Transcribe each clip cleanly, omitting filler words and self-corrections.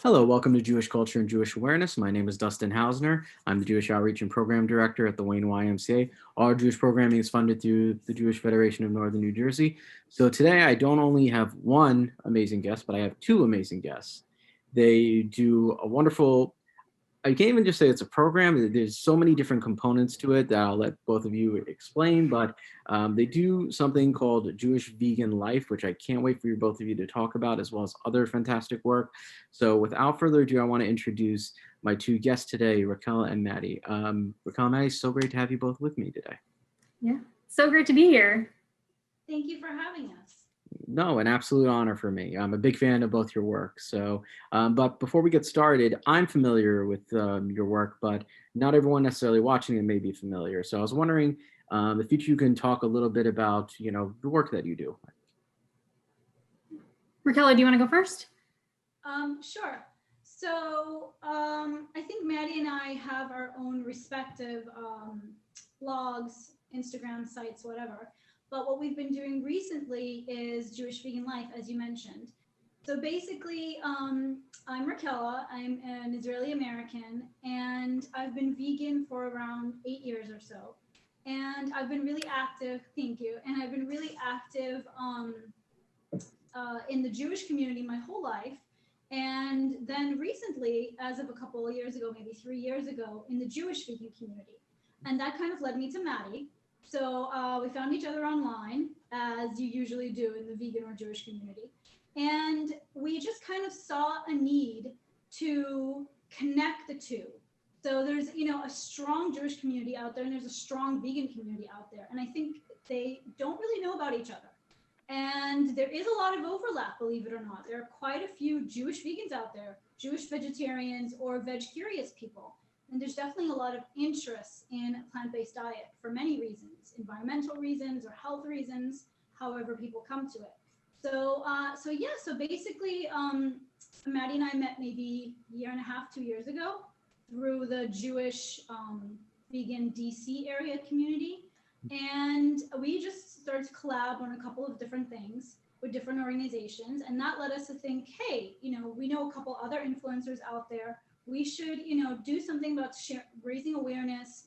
Hello, welcome to Jewish Culture and Jewish Awareness. My name is Dustin Hausner. I'm the Jewish Outreach and Program Director at the Wayne YMCA. Our Jewish programming is funded through the Jewish Federation of Northern New Jersey. So today I don't only have one amazing guest, but I have two amazing guests. They do a wonderful, I can't even just say it's a program. There's so many different components to it that I'll let both of you explain, but they do something called Jewish Vegan Life, which I can't wait for you both of you to talk about, as well as other fantastic work. So without further ado, I want to introduce my two guests today, Raquela and Maddie. Raquela and Maddie, so great to have you both with me today. Yeah, so great to be here. Thank you for having us. No, an absolute honor for me. I'm a big fan of both your work. So, but before we get started, I'm familiar with your work, but not everyone necessarily watching it may be familiar. So I was wondering if each of you can talk a little bit about, the work that you do. Raquela, do you want to go first? Sure. So I think Maddie and I have our own respective blogs, Instagram sites, whatever. But what we've been doing recently is Jewish Vegan Life, as you mentioned. So basically, I'm Raquela. I'm an Israeli American, and I've been vegan for around 8 years or so. And I've been really active, thank you, and I've been really active in the Jewish community my whole life. And then recently, as of a couple of years ago, maybe 3 years ago, in the Jewish vegan community. And that kind of led me to Maddie. So we found each other online, as you usually do in the vegan or Jewish community. And we just kind of saw a need to connect the two. So there's, a strong Jewish community out there, and there's a strong vegan community out there. And I think they don't really know about each other. And there is a lot of overlap, believe it or not. There are quite a few Jewish vegans out there, Jewish vegetarians or veg-curious people. And there's definitely a lot of interest in a plant-based diet for many reasons, environmental reasons or health reasons, however people come to it. So basically, Maddie and I met maybe a year and a half, 2 years ago through the Jewish vegan DC area community. And we just started to collab on a couple of different things with different organizations. And that led us to think, hey, we know a couple other influencers out there. We should, do something about raising awareness,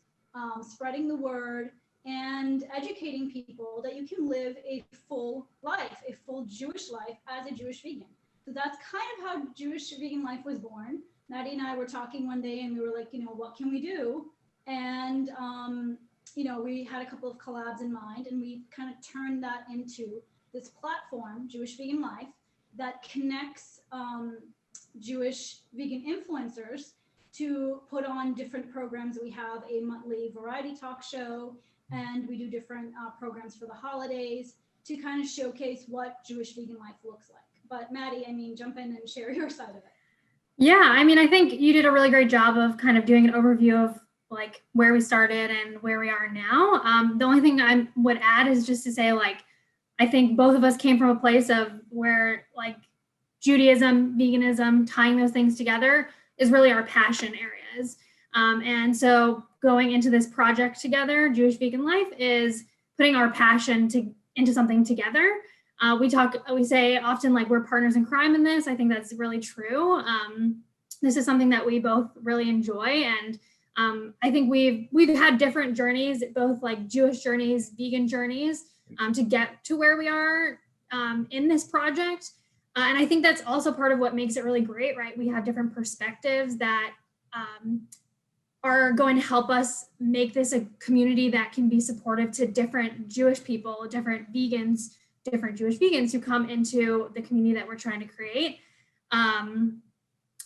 spreading the word, and educating people that you can live a full life, a full Jewish life as a Jewish vegan. So that's kind of how Jewish Vegan Life was born. Maddie and I were talking one day and we were like, what can we do? And, we had a couple of collabs in mind, and we kind of turned that into this platform, Jewish Vegan Life, that connects Jewish vegan influencers to put on different programs. We have a monthly variety talk show, and we do different programs for the holidays to kind of showcase what Jewish vegan life looks like. But Maddie, jump in and share your side of it. Yeah, I think you did a really great job of kind of doing an overview of like where we started and where we are now. The only thing I would add is just to say, I think both of us came from a place of where Judaism, veganism, tying those things together is really our passion areas. And so going into this project together, Jewish Vegan Life, is putting our passion into something together. We say often we're partners in crime in this. I think that's really true. This is something that we both really enjoy. And I think we've had different journeys, both Jewish journeys, vegan journeys, to get to where we are in this project. And I think that's also part of what makes it really great, right? We have different perspectives that are going to help us make this a community that can be supportive to different Jewish people, different vegans, different Jewish vegans who come into the community that we're trying to create.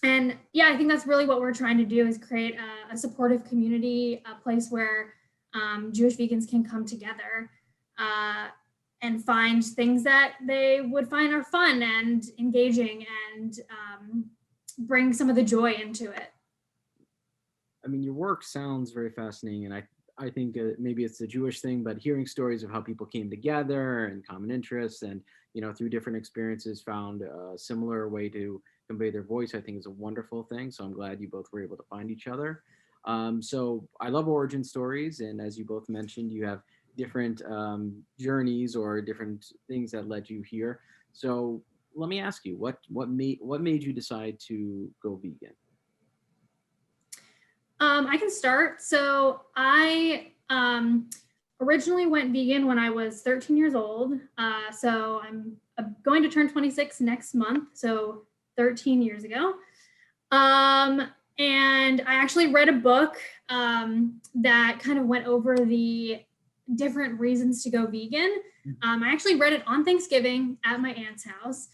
And yeah, I think that's really what we're trying to do, is create a supportive community, a place where Jewish vegans can come together and find things that they would find are fun and engaging, and bring some of the joy into it. Your work sounds very fascinating, and I think maybe it's a Jewish thing, but hearing stories of how people came together and common interests and, through different experiences found a similar way to convey their voice, I think is a wonderful thing. So I'm glad you both were able to find each other. So I love origin stories. And as you both mentioned, you have different journeys or different things that led you here. So let me ask you, what made you decide to go vegan? I can start. So I originally went vegan when I was 13 years old. So I'm going to turn 26 next month. So 13 years ago. And I actually read a book that kind of went over the different reasons to go vegan. I actually read it on Thanksgiving at my aunt's house.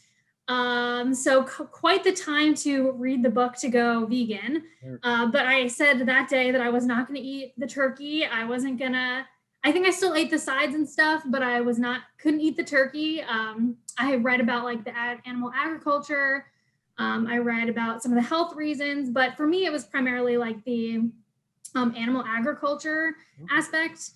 So quite the time to read the book to go vegan. But I said that day that I was not going to eat the turkey. I wasn't gonna. I think I still ate the sides and stuff, but I couldn't eat the turkey. I read about like the animal agriculture. I read about some of the health reasons, but for me, it was primarily like the animal agriculture aspect.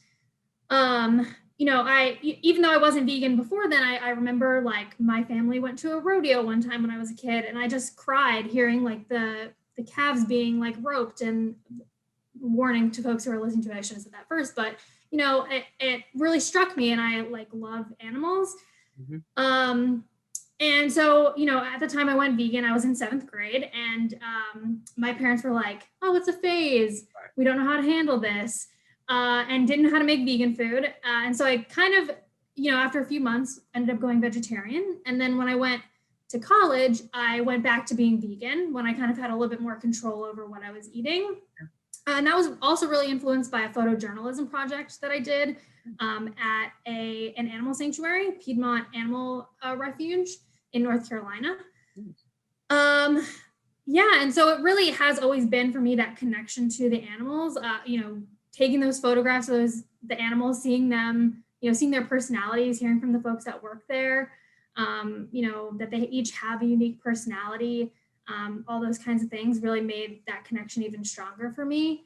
Even though I wasn't vegan before then, I remember like my family went to a rodeo one time when I was a kid, and I just cried hearing like the calves being like roped. And warning to folks who are listening to it, I shouldn't have said that first, but it really struck me, and I like love animals. And so, at the time I went vegan, I was in 7th grade, and my parents were like, oh, it's a phase. We don't know how to handle this, and didn't know how to make vegan food. And so I kind of, after a few months, ended up going vegetarian. And then when I went to college, I went back to being vegan when I kind of had a little bit more control over what I was eating. And that was also really influenced by a photojournalism project that I did at an animal sanctuary, Piedmont Animal Refuge in North Carolina. And so it really has always been for me that connection to the animals, taking those photographs of the animals, seeing them, seeing their personalities, hearing from the folks that work there, that they each have a unique personality. All those kinds of things really made that connection even stronger for me.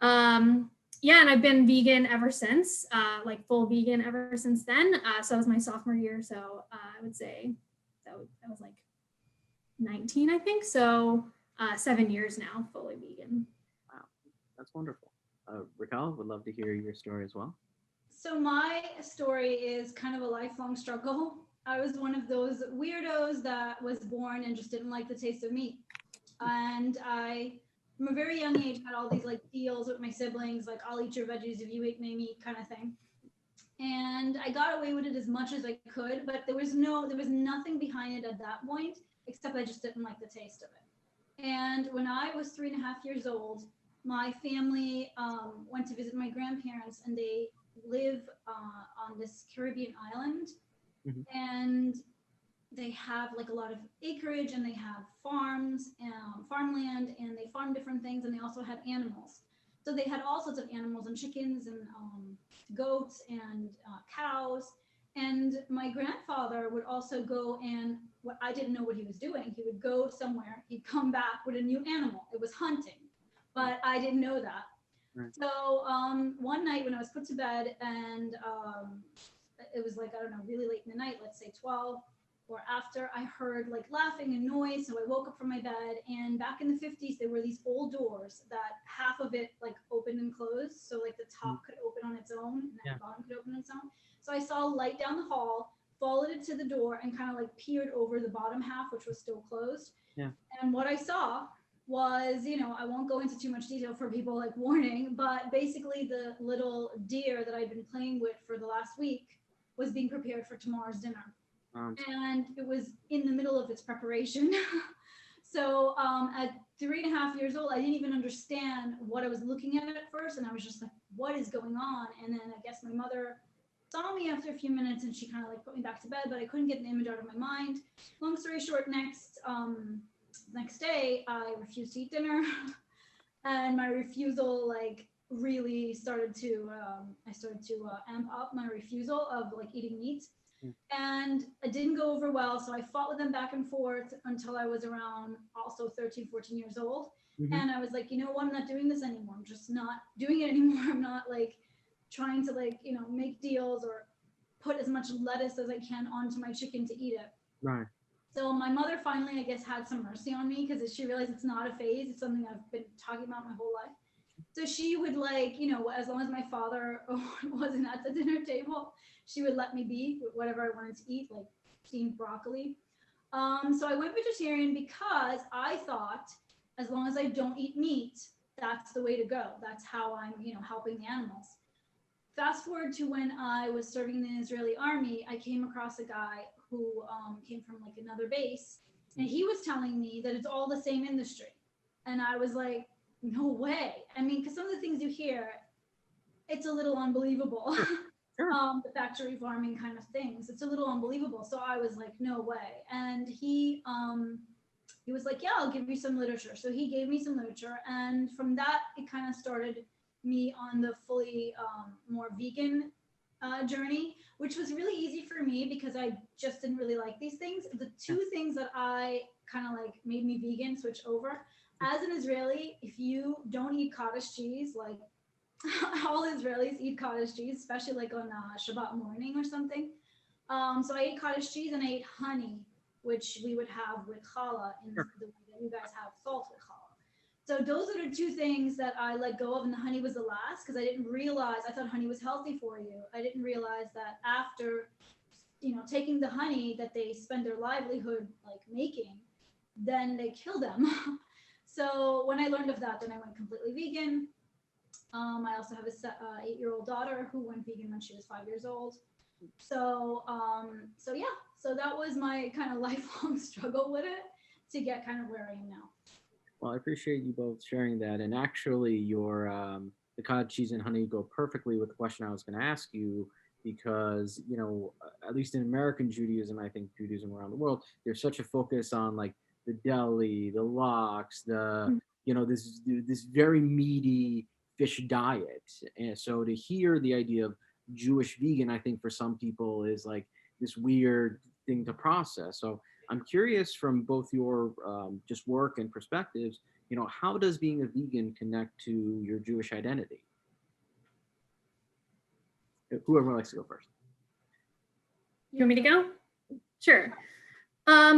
And I've been vegan ever since, like full vegan ever since then. So it was my sophomore year. So I would say that was like 19, I think. So 7 years now, fully vegan. Wow, that's wonderful. Raquel, would love to hear your story as well. So my story is kind of a lifelong struggle. I was one of those weirdos that was born and just didn't like the taste of meat. And I, from a very young age, had all these like deals with my siblings, like I'll eat your veggies if you eat my meat kind of thing. And I got away with it as much as I could, but there was nothing behind it at that point, except I just didn't like the taste of it. And when I was 3.5 years old, my family went to visit my grandparents, and they live on this Caribbean island. And they have like a lot of acreage, and they have farms and farmland, and they farm different things, and they also had animals. So they had all sorts of animals, and chickens and goats and cows. And my grandfather would also go, and what I didn't know what he was doing. He would go somewhere, he'd come back with a new animal. It was hunting, but I didn't know that. Right. So one night when I was put to bed, and it was like, I don't know, really late in the night, let's say 12 or after, I heard like laughing and noise. So I woke up from my bed, and back in the 50s, there were these old doors that half of it like opened and closed. So like the top could open on its own, and then the bottom could open on its own. So I saw a light down the hall, followed it to the door, and kind of like peered over the bottom half, which was still closed. Yeah. And what I saw was, I won't go into too much detail for people, like warning, but basically the little deer that I'd been playing with for the last week was being prepared for tomorrow's dinner. And it was in the middle of its preparation. So at 3.5 years old, I didn't even understand what I was looking at first. And I was just like, what is going on? And then I guess my mother saw me after a few minutes, and she kind of like put me back to bed, but I couldn't get the image out of my mind. Long story short, next day, I refused to eat dinner. And my refusal like really started to, amp up my refusal of like eating meat. And it didn't go over well. So I fought with them back and forth until I was around also 13, 14 years old. And I was like, I'm not doing this anymore. I'm just not doing it anymore. I'm not like trying to like, make deals or put as much lettuce as I can onto my chicken to eat it. Right. So my mother finally, I guess, had some mercy on me, because she realized it's not a phase. It's something I've been talking about my whole life. So she would like, as long as my father wasn't at the dinner table, she would let me be with whatever I wanted to eat, like steamed broccoli. So I went vegetarian because I thought as long as I don't eat meat, that's the way to go. That's how I'm, helping the animals. Fast forward to when I was serving in the Israeli army, I came across a guy who came from like another base, and he was telling me that it's all the same industry. And I was like, no way. I mean, because some of the things you hear, it's a little unbelievable. Sure. The factory farming kind of things, it's a little unbelievable. So I was like, no way. And he was like, yeah, I'll give you some literature. So he gave me some literature, and from that, it kind of started me on the fully more vegan journey, which was really easy for me because I just didn't really like these things. The two things that I kind of like made me vegan switch over. As an Israeli, if you don't eat cottage cheese, like all Israelis eat cottage cheese, especially like on Shabbat morning or something. So I ate cottage cheese and I ate honey, which we would have with challah in the way that you guys have salt with challah. So those are the two things that I let go of, and the honey was the last because I didn't realize, I thought honey was healthy for you. I didn't realize that after, taking the honey that they spend their livelihood like making, then they kill them. So when I learned of that, then I went completely vegan. I also have a 8-year-old daughter who went vegan when she was 5 years old. So yeah, so that was my kind of lifelong struggle with it to get kind of where I am now. Well, I appreciate you both sharing that. And actually, your the cottage cheese and honey go perfectly with the question I was going to ask you, because at least in American Judaism, I think Judaism around the world, there's such a focus on like the deli, the lox, the this very meaty fish diet. And so to hear the idea of Jewish vegan, I think for some people is like this weird thing to process. So I'm curious from both your just work and perspectives, how does being a vegan connect to your Jewish identity? Whoever likes to go first. You want me to go? Sure.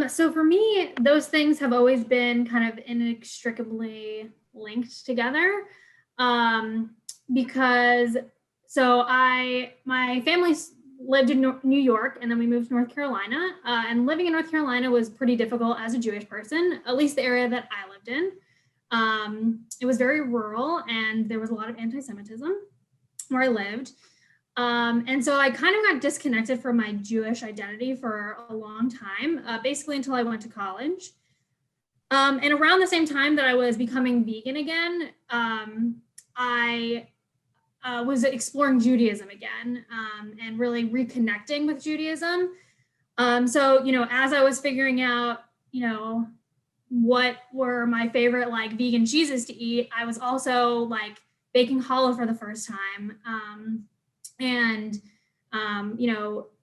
So for me, those things have always been kind of inextricably linked together. Because my family lived in New York, and then we moved to North Carolina, and living in North Carolina was pretty difficult as a Jewish person, at least the area that I lived in. It was very rural, and there was a lot of anti-Semitism where I lived. And so I kind of got disconnected from my Jewish identity for a long time, basically until I went to college. And around the same time that I was becoming vegan again, I was exploring Judaism again, and really reconnecting with Judaism. So, as I was figuring out, what were my favorite like vegan cheeses to eat, I was also like baking challah for the first time. And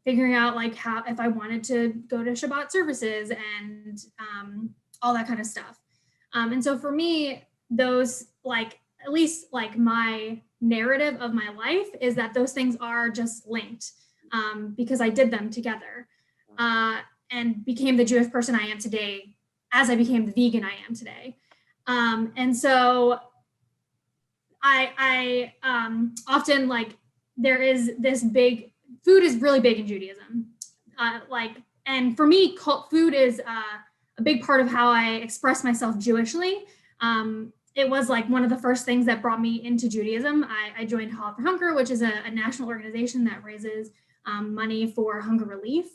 figuring out like how, if I wanted to go to Shabbat services and all that kind of stuff. And so for me, those like, at least like my narrative of my life is that those things are just linked, because I did them together, and became the Jewish person I am today as I became the vegan I am today. And so I often like, there is this big, food is really big in Judaism. And for me, food is a big part of how I express myself Jewishly. It was like one of the first things that brought me into Judaism. I joined Challah for Hunger, which is a national organization that raises money for hunger relief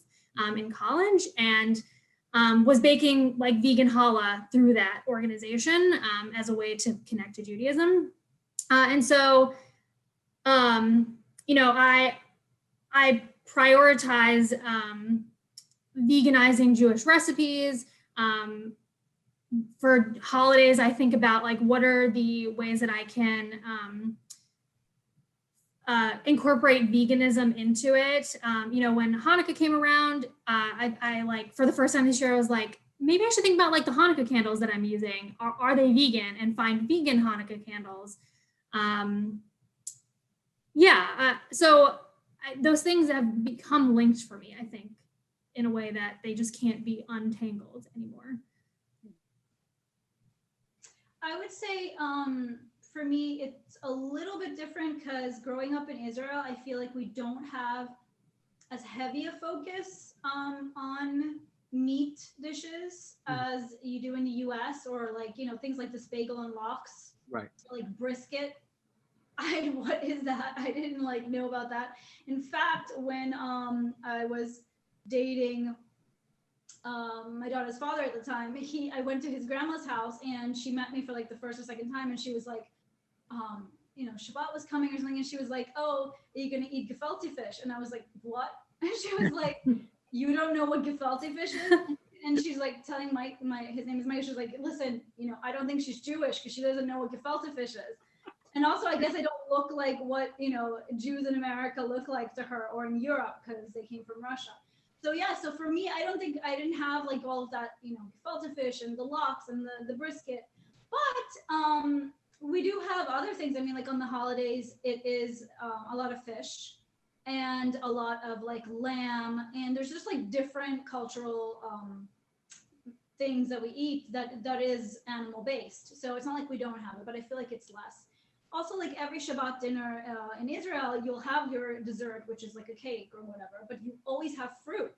in college, and was baking like vegan challah through that organization as a way to connect to Judaism. And so, I prioritize veganizing Jewish recipes. For holidays, I think about like, what are the ways that I can incorporate veganism into it. When Hanukkah came around, I like, for the first time this year, I was like, maybe I should think about like the Hanukkah candles that I'm using. Are they vegan? And find vegan Hanukkah candles. So those things have become linked for me, I think, in a way that they just can't be untangled anymore. I would say for me, it's a little bit different because growing up in Israel, I feel like we don't have as heavy a focus on, meat dishes as you do in the US, or like, things like the bagel and lox, Right. like brisket. What is that? I didn't like know about that. In fact, when I was dating my daughter's father at the time, I went to his grandma's house and she met me for like the first or second time, and she was like, Shabbat was coming or something, and she was like, "Oh, are you gonna eat gefilte fish?" And I was like, "What?" And she was like, "You don't know what gefilte fish is?" And she's like telling his name is Mike. She's like, "Listen, I don't think she's Jewish because she doesn't know what gefilte fish is." And also, I guess I don't look like what Jews in America look like to her, or in Europe, because they came from Russia. So yeah, so for me, I didn't have like all of that, gefilte fish and the lox and the brisket, but we do have other things. I mean, like on the holidays, it is a lot of fish and a lot of like lamb, and there's just like different cultural things that we eat that is animal based. So it's not like we don't have it, but I feel like it's less. Also, like every Shabbat dinner in Israel, you'll have your dessert, which is like a cake or whatever, but you always have fruit.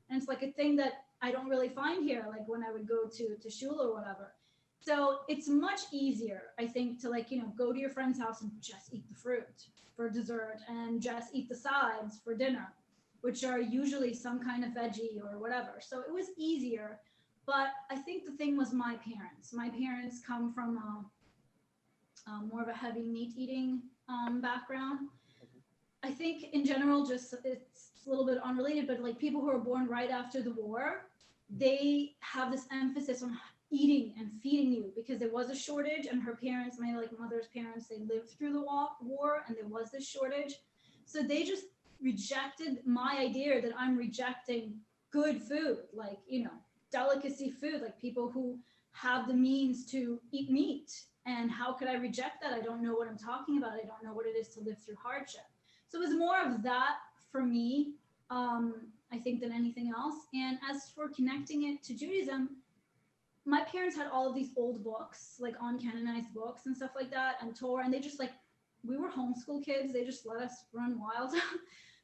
And it's like a thing that I don't really find here, like when I would go to shul or whatever. So it's much easier, I think, to like, go to your friend's house and just eat the fruit for dessert and just eat the sides for dinner, which are usually some kind of veggie or whatever. So it was easier. But I think the thing was my parents. My parents come from more of a heavy meat eating background. I think in general, just it's a little bit unrelated, but like people who are born right after the war, they have this emphasis on eating and feeding you because there was a shortage, and her parents, my like mother's parents, they lived through the war and there was this shortage. So they just rejected my idea that I'm rejecting good food, like, delicacy food, like people who have the means to eat meat. And how could I reject that? I don't know what I'm talking about. I don't know what it is to live through hardship. So it was more of that for me, I think, than anything else. And as for connecting it to Judaism, my parents had all of these old books, like uncanonized books and stuff like that, and Torah, and they just like, we were homeschool kids. They just let us run wild.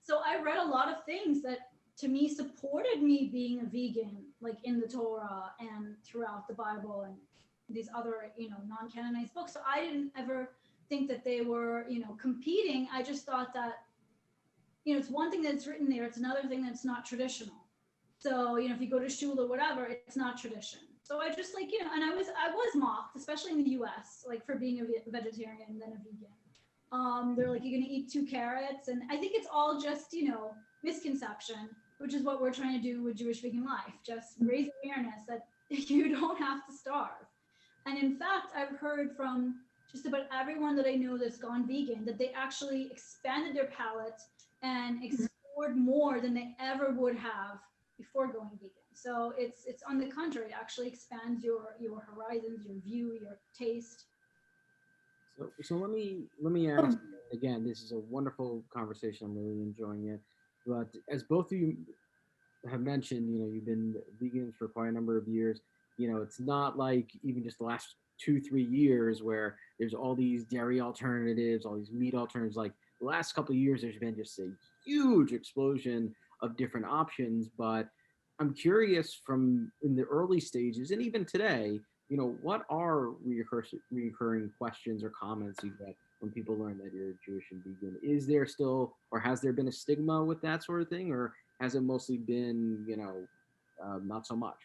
So I read a lot of things that to me supported me being a vegan, like in the Torah and throughout the Bible and these other, non-canonized books. So I didn't ever think that they were, competing. I just thought that, it's one thing that's written there. It's another thing that's not traditional. So, if you go to shul or whatever, it's not tradition. So I just like, and I was mocked, especially in the US, like for being a vegetarian and then a vegan. They're like, you're going to eat 2 carrots. And I think it's all just, misconception, which is what we're trying to do with Jewish Vegan Life. Just raise awareness that you don't have to starve. And in fact, I've heard from just about everyone that I know that's gone vegan that they actually expanded their palate and explored more than they ever would have before going vegan. So it's on the contrary, it actually expands your horizons, your view, your taste. So let me ask again. This is a wonderful conversation. I'm really enjoying it. But as both of you have mentioned, you've been vegans for quite a number of years. It's not like even just the last 2-3 years where there's all these dairy alternatives, all these meat alternatives. Like the last couple of years, there's been just a huge explosion of different options. But I'm curious, from in the early stages and even today, what are recurring questions or comments you get when people learn that you're Jewish and vegan? Is there still, or has there been a stigma with that sort of thing, or has it mostly been, not so much?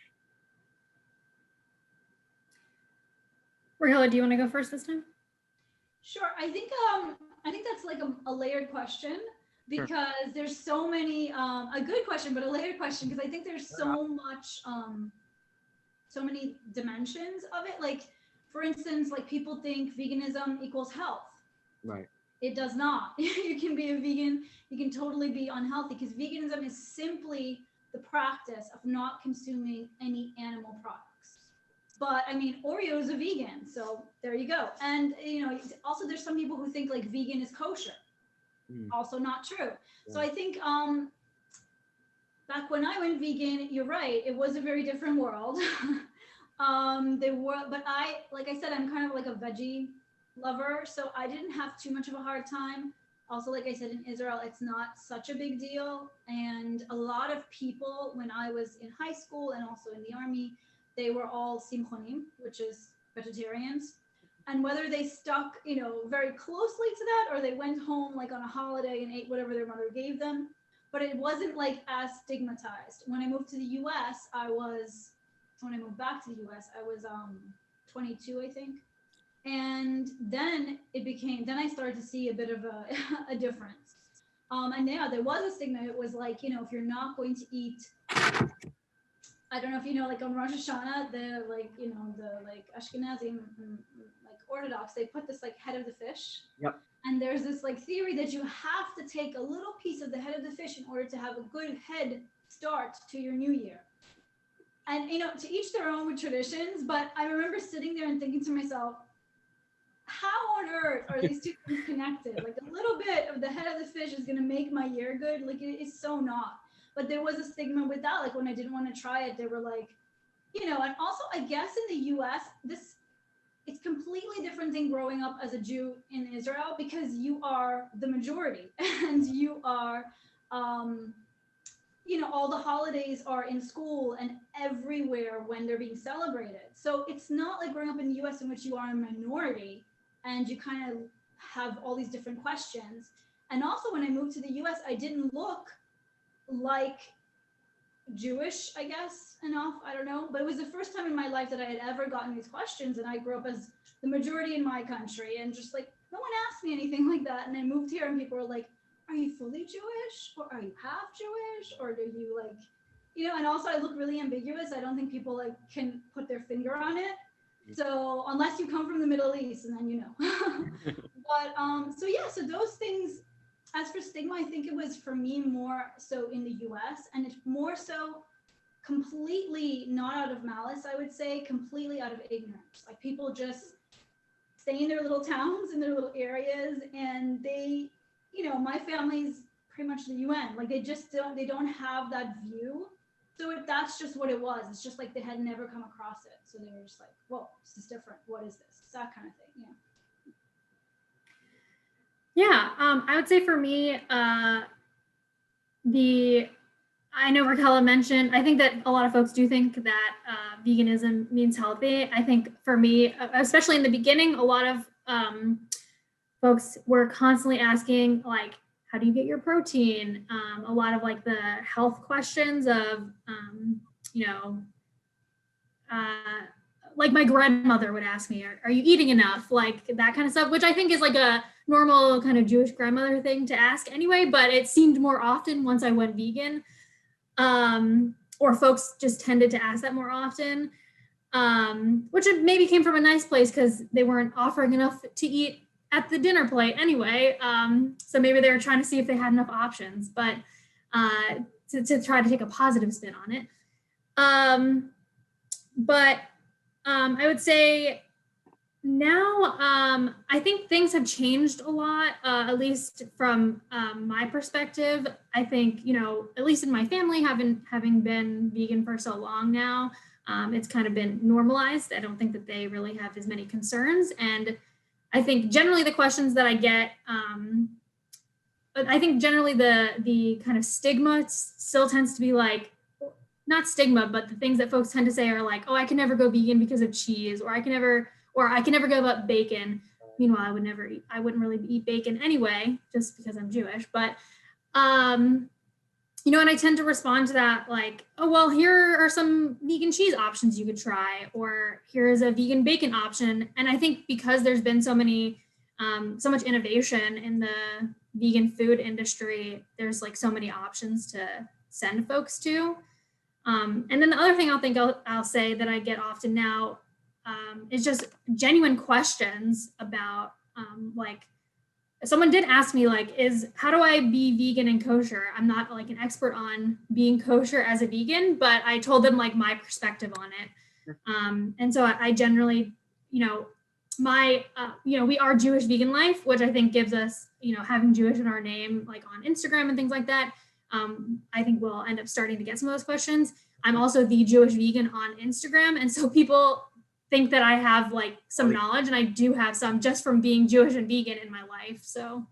Raquela, do you want to go first this time? Sure. I think that's like a layered question, because there's so many, a good question, but a layered question, because I think there's so much, so many dimensions of it. Like, for instance, like people think veganism equals health. Right. It does not. You can be a vegan, you can totally be unhealthy, because veganism is simply the practice of not consuming any animal products. But I mean, Oreo is a vegan, so there you go. And also there's some people who think like vegan is kosher. Also not true. Yeah. So I think back when I went vegan, you're right, it was a very different world. But like I said, I'm kind of like a veggie lover, so I didn't have too much of a hard time Also, like I said, in Israel, it's not such a big deal. And a lot of people, when I was in high school and also in the army, they were all simchonim, which is vegetarians. And whether they stuck, very closely to that, or they went home like on a holiday and ate whatever their mother gave them, but it wasn't like as stigmatized. When I moved to the US, when I moved back to the US, I was 22, I think. And then I started to see a bit of a difference. And yeah, there was a stigma. It was like, if you're not going to eat, I don't know if you know, like on Rosh Hashanah, the Ashkenazim, like Orthodox, they put this like head of the fish. Yep. And there's this like theory that you have to take a little piece of the head of the fish in order to have a good head start to your new year. And, to each their own with traditions, but I remember sitting there and thinking to myself, how on earth are these two things connected? Like a little bit of the head of the fish is going to make my year good. Like it is so not. But there was a stigma with that. Like when I didn't want to try it, they were like, and also I guess in the US, it's completely different than growing up as a Jew in Israel, because you are the majority and you are, all the holidays are in school and everywhere when they're being celebrated. So it's not like growing up in the US in which you are a minority and you kind of have all these different questions. And also when I moved to the US, I didn't look like Jewish, I guess, enough, I don't know. But it was the first time in my life that I had ever gotten these questions, and I grew up as the majority in my country, and just like, no one asked me anything like that. And I moved here and people were like, are you fully Jewish? Or are you half Jewish? Or do you like, and also I look really ambiguous. I don't think people like can put their finger on it. So unless you come from the Middle East, and then But so those things. As for stigma, I think it was for me more so in the US, and it's more so completely not out of malice, I would say, completely out of ignorance. Like people just stay in their little towns, in their little areas, and they, my family's pretty much the UN. Like they don't have that view. So that's just what it was. It's just like they had never come across it. So they were just like, whoa, this is different. What is this? That kind of thing, Yeah, I would say for me, I know Raquela mentioned, I think that a lot of folks do think that veganism means healthy. I think for me, especially in the beginning, a lot of folks were constantly asking, like, how do you get your protein? A lot of like the health questions of, like my grandmother would ask me, are you eating enough? Like that kind of stuff, which I think is like a normal kind of Jewish grandmother thing to ask anyway, but it seemed more often once I went vegan, or folks just tended to ask that more often, which maybe came from a nice place because they weren't offering enough to eat at the dinner plate anyway. So maybe they were trying to see if they had enough options, but to try to take a positive spin on it. But I would say now, I think things have changed a lot, at least from my perspective. I think, at least in my family, having been vegan for so long now, it's kind of been normalized. I don't think that they really have as many concerns. And I think generally the questions that I get, but I think generally the kind of stigma still tends to be like, not stigma, but the things that folks tend to say are like, oh, I can never go vegan because of cheese, or I can never give up bacon. Meanwhile, I wouldn't really eat bacon anyway, just because I'm Jewish. But, and I tend to respond to that like, oh, well, here are some vegan cheese options you could try, or here's a vegan bacon option. And I think because there's been so much innovation in the vegan food industry, there's like so many options to send folks to. And then the other thing I'll say that I get often now is just genuine questions about like, someone did ask me like, how do I be vegan and kosher? I'm not like an expert on being kosher as a vegan, but I told them like my perspective on it. And so I generally, we are Jewish Vegan Life, which I think gives us, having Jewish in our name, like on Instagram and things like that. I think we'll end up starting to get some of those questions. I'm also the Jewish Vegan on Instagram. And so people think that I have like some knowledge, and I do have some just from being Jewish and vegan in my life. So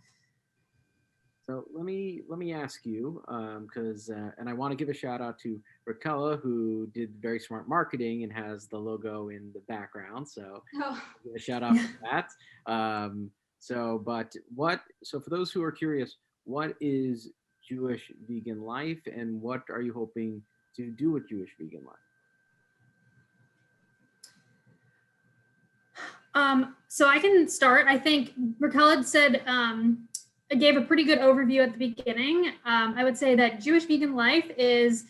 So let me ask you, because and I want to give a shout out to Raquela, who did very smart marketing and has the logo in the background. So Oh, give a shout out for that. But what? So for those who are curious, what is Jewish vegan life, and what are you hoping to do with Jewish vegan life? So I can start. I think Raquel had said, it gave a pretty good overview at the beginning. I would say that Jewish vegan life is,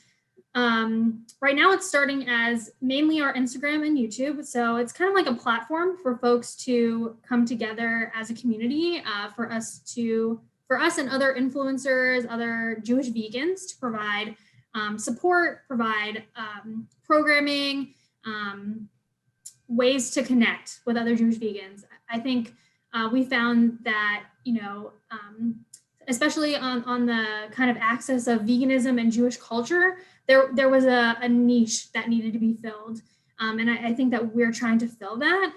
right now it's starting as mainly our Instagram and YouTube. So it's kind of like a platform for folks to come together as a community, for us and other influencers, other Jewish vegans to provide support, provide programming, ways to connect with other Jewish vegans. I think we found that, especially on the kind of axis of veganism and Jewish culture, there was a niche that needed to be filled. And I think that we're trying to fill that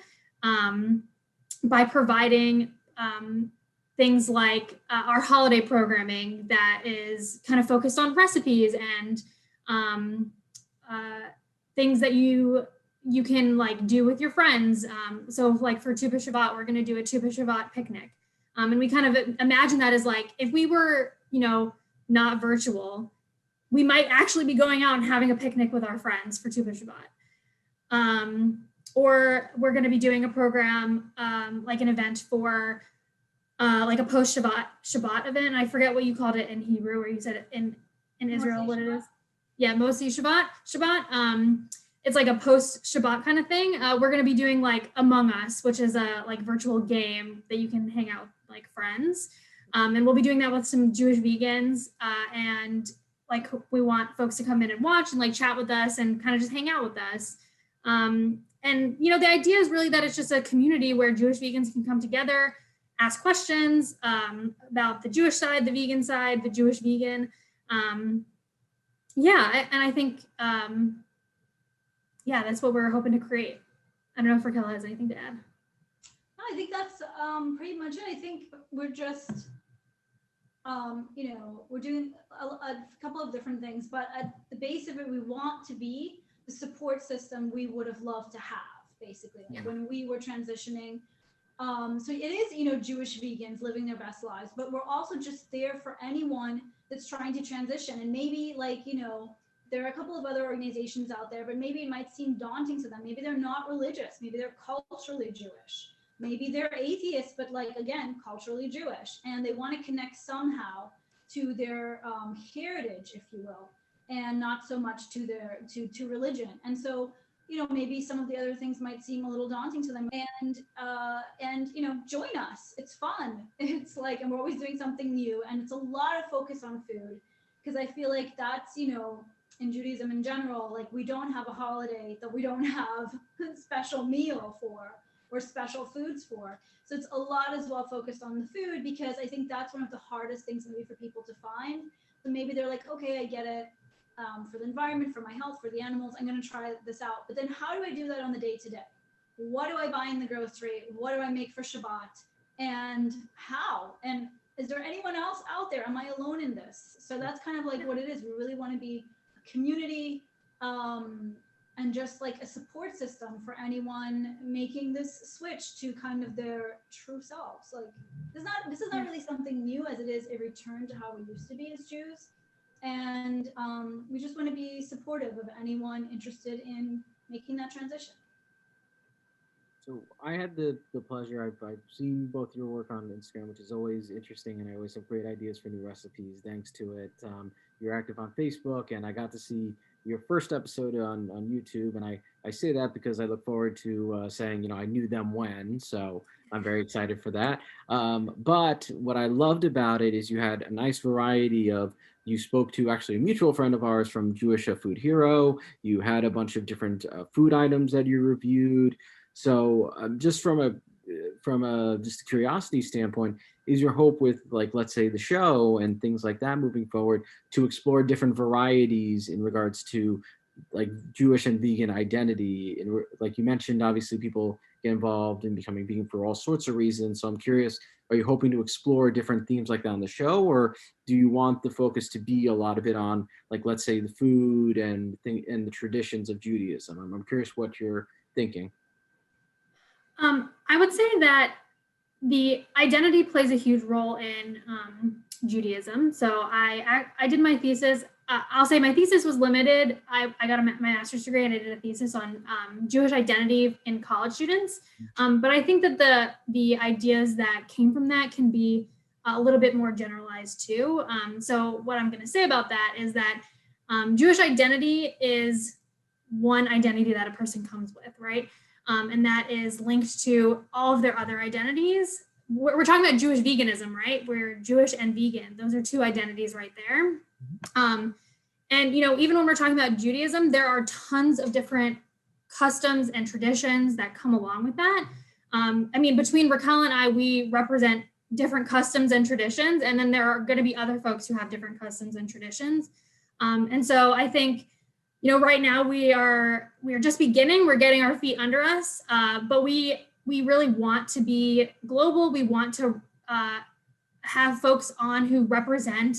by providing things like our holiday programming that is kind of focused on recipes and things that you can like do with your friends. So like for Tu B'Shavat, we're going to do a Tu B'Shavat picnic. And we kind of imagine that as like, if we were, not virtual, we might actually be going out and having a picnic with our friends for Tu B'Shavat. Or we're going to be doing a program, like an event for like a post Shabbat event. I forget what you called it in Hebrew, or you said it in Israel, what it is. Yeah, Mosi Shabbat. It's like a post Shabbat kind of thing. We're going to be doing like Among Us, which is a like virtual game that you can hang out with like friends. And we'll be doing that with some Jewish vegans. And like, we want folks to come in and watch and like chat with us and kind of just hang out with us. And, the idea is really that it's just a community where Jewish vegans can come together, ask questions about the Jewish side, the vegan side, the Jewish vegan. And I think, that's what we're hoping to create. I don't know if Raquel has anything to add. I think that's pretty much it. I think we're just, we're doing a couple of different things, but at the base of it, we want to be the support system we would have loved to have, basically, when we were transitioning. So it is, Jewish vegans living their best lives, but we're also just there for anyone that's trying to transition. And maybe there are a couple of other organizations out there, but maybe it might seem daunting to them. Maybe they're not religious. Maybe they're culturally Jewish. Maybe they're atheists, but again, culturally Jewish. And they want to connect somehow to their heritage, if you will, and not so much to their to religion. And so, maybe some of the other things might seem a little daunting to them. And join us. It's fun. It's and we're always doing something new. And it's a lot of focus on food, because I feel like that's, in Judaism in general, we don't have a holiday that we don't have a special meal for or special foods for. So it's a lot as well focused on the food, because I think that's one of the hardest things maybe for people to find. So maybe they're like, okay, I get it. For the environment, for my health, for the animals, I'm going to try this out. But then how do I do that on the day to day? What do I buy in the grocery? What do I make for Shabbat? And how? And is there anyone else out there? Am I alone in this? So that's kind of what it is. We really want to be a community, and just a support system for anyone making this switch to kind of their true selves. This is not really something new, as it is a return to how we used to be as Jews. And we just want to be supportive of anyone interested in making that transition. So I had the pleasure, I've seen both your work on Instagram, which is always interesting, and I always have great ideas for new recipes thanks to it. You're active on Facebook, and I got to see your first episode on YouTube, and I say that because I look forward to saying, I knew them when, so I'm very excited for that. But what I loved about it is you had a nice variety of, you spoke to actually a mutual friend of ours from Jewish Food Hero, you had a bunch of different food items that you reviewed. So just from a just a curiosity standpoint, is your hope with let's say the show and things like that moving forward to explore different varieties in regards to Jewish and vegan identity? And like you mentioned, obviously people get involved in becoming vegan for all sorts of reasons. So I'm curious, are you hoping to explore different themes like that on the show, or do you want the focus to be a lot of it on, like, let's say the food and the traditions of Judaism? I'm curious what you're thinking. I would say that the identity plays a huge role in Judaism. So I did my thesis. I'll say my thesis was limited. I got my master's degree and I did a thesis on Jewish identity in college students. But I think that the ideas that came from that can be a little bit more generalized too. So what I'm going to say about that is that Jewish identity is one identity that a person comes with, right? And that is linked to all of their other identities. We're talking about Jewish veganism, right? We're Jewish and vegan. Those are two identities right there. And, even when we're talking about Judaism, there are tons of different customs and traditions that come along with that. Between Raquel and I, we represent different customs and traditions, and then there are going to be other folks who have different customs and traditions. And so I think, right now we are just beginning. We're getting our feet under us, but we really want to be global. We want to have folks on who represent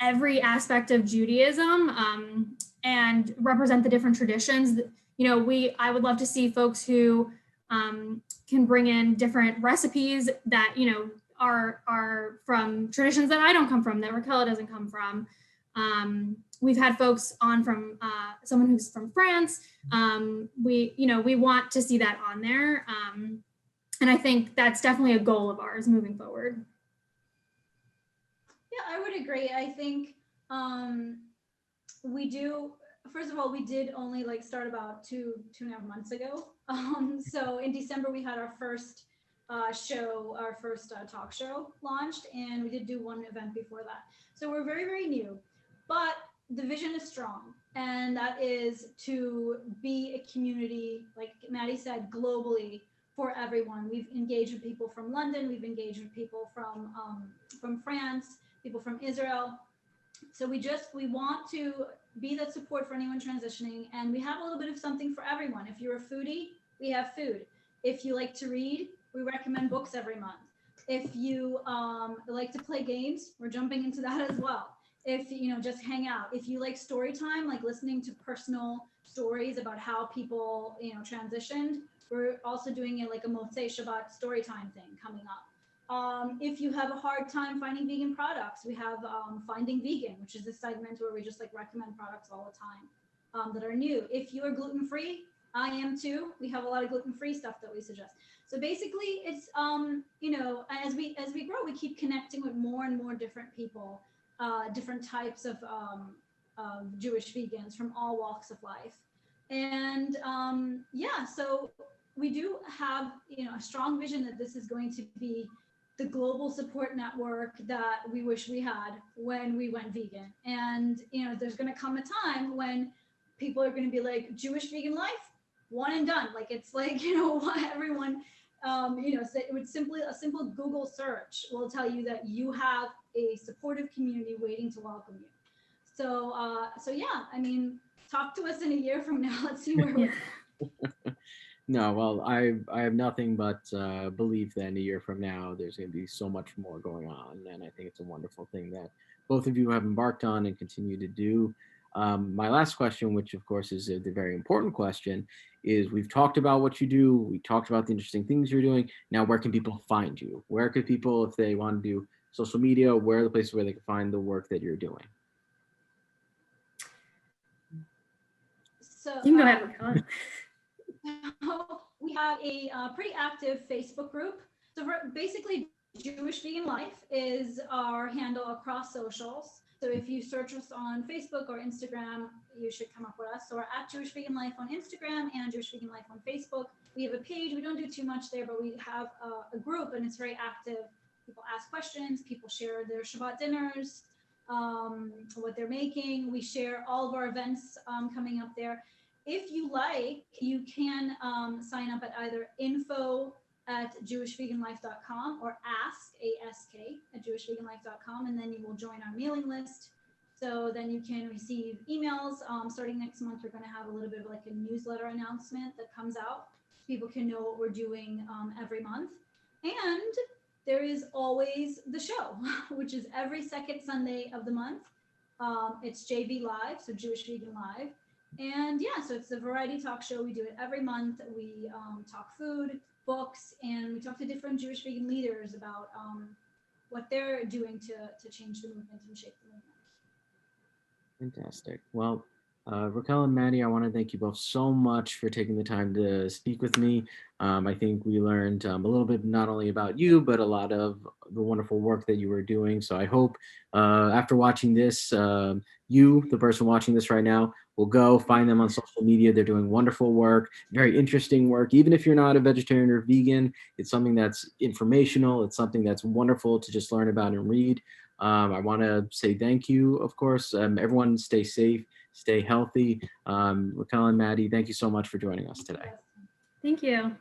every aspect of Judaism and represent the different traditions. I would love to see folks who can bring in different recipes that are from traditions that I don't come from, that Raquel doesn't come from. We've had folks on from someone who's from France. We want to see that on there. And I think that's definitely a goal of ours moving forward. Yeah, I would agree. I think we do. First of all, we did only start about two and a half months ago. So in December, we had our first show, our first talk show launched, and we did do one event before that. So we're very, very new, but the vision is strong, and that is to be a community, like Maddie said, globally for everyone. We've engaged with people from London, we've engaged with people from France, people from Israel. So we want to be that support for anyone transitioning, and we have a little bit of something for everyone. If you're a foodie, we have food. If you like to read, we recommend books every month. If you like to play games, we're jumping into that as well. If just hang out. If you like story time, like listening to personal stories about how people transitioned, we're also doing like a Motzei Shabbat story time thing coming up. If you have a hard time finding vegan products, we have Finding Vegan, which is a segment where we just recommend products all the time that are new. If you are gluten-free, I am too. We have a lot of gluten-free stuff that we suggest. So basically, it's as we grow, we keep connecting with more and more different people, different types of Jewish vegans from all walks of life, and so we do have a strong vision that this is going to be the global support network that we wish we had when we went vegan. And there's going to come a time when people are going to be like, Jewish vegan life, one and done. It's everyone it would a simple Google search will tell you that you have a supportive community waiting to welcome you. So talk to us in a year from now. Let's see where we're at. No, well, I have nothing but belief that in a year from now, there's going to be so much more going on. And I think it's a wonderful thing that both of you have embarked on and continue to do. My last question, which of course is the very important question, is we've talked about what you do. We talked about the interesting things you're doing. Now, where can people find you? Where could people, if they want to do social media, where are the places where they can find the work that you're doing? So you can go ahead, Raquel. We have a pretty active Facebook group. So basically, Jewish Vegan Life is our handle across socials. So if you search us on Facebook or Instagram, you should come up with us. So we're at Jewish Vegan Life on Instagram and Jewish Vegan Life on Facebook. We have a page. We don't do too much there, but we have a group, and it's very active. People ask questions. People share their Shabbat dinners, what they're making. We share all of our events coming up there. If you like, you can sign up at either info@jewishveganlife.com or ask at jewishveganlife.com, and then you will join our mailing list. So then you can receive emails. Starting next month, we're going to have a little bit of a newsletter announcement that comes out. people can know what we're doing every month. And there is always the show, which is every second Sunday of the month. It's JV Live, so Jewish Vegan Live. And yeah, so it's a variety talk show. We do it every month. We talk food, books, and we talk to different Jewish vegan leaders about what they're doing to change the movement and shape the movement. Fantastic. Well, Raquel and Maddie, I want to thank you both so much for taking the time to speak with me. I think we learned a little bit not only about you, but a lot of the wonderful work that you were doing. So I hope after watching this, you, the person watching this right now, will go find them on social media. They're doing wonderful work, very interesting work. Even if you're not a vegetarian or vegan, it's something that's informational. It's something that's wonderful to just learn about and read. I want to say thank you, of course. Everyone stay safe, stay healthy. Raquel and Maddie, thank you so much for joining us today. Thank you.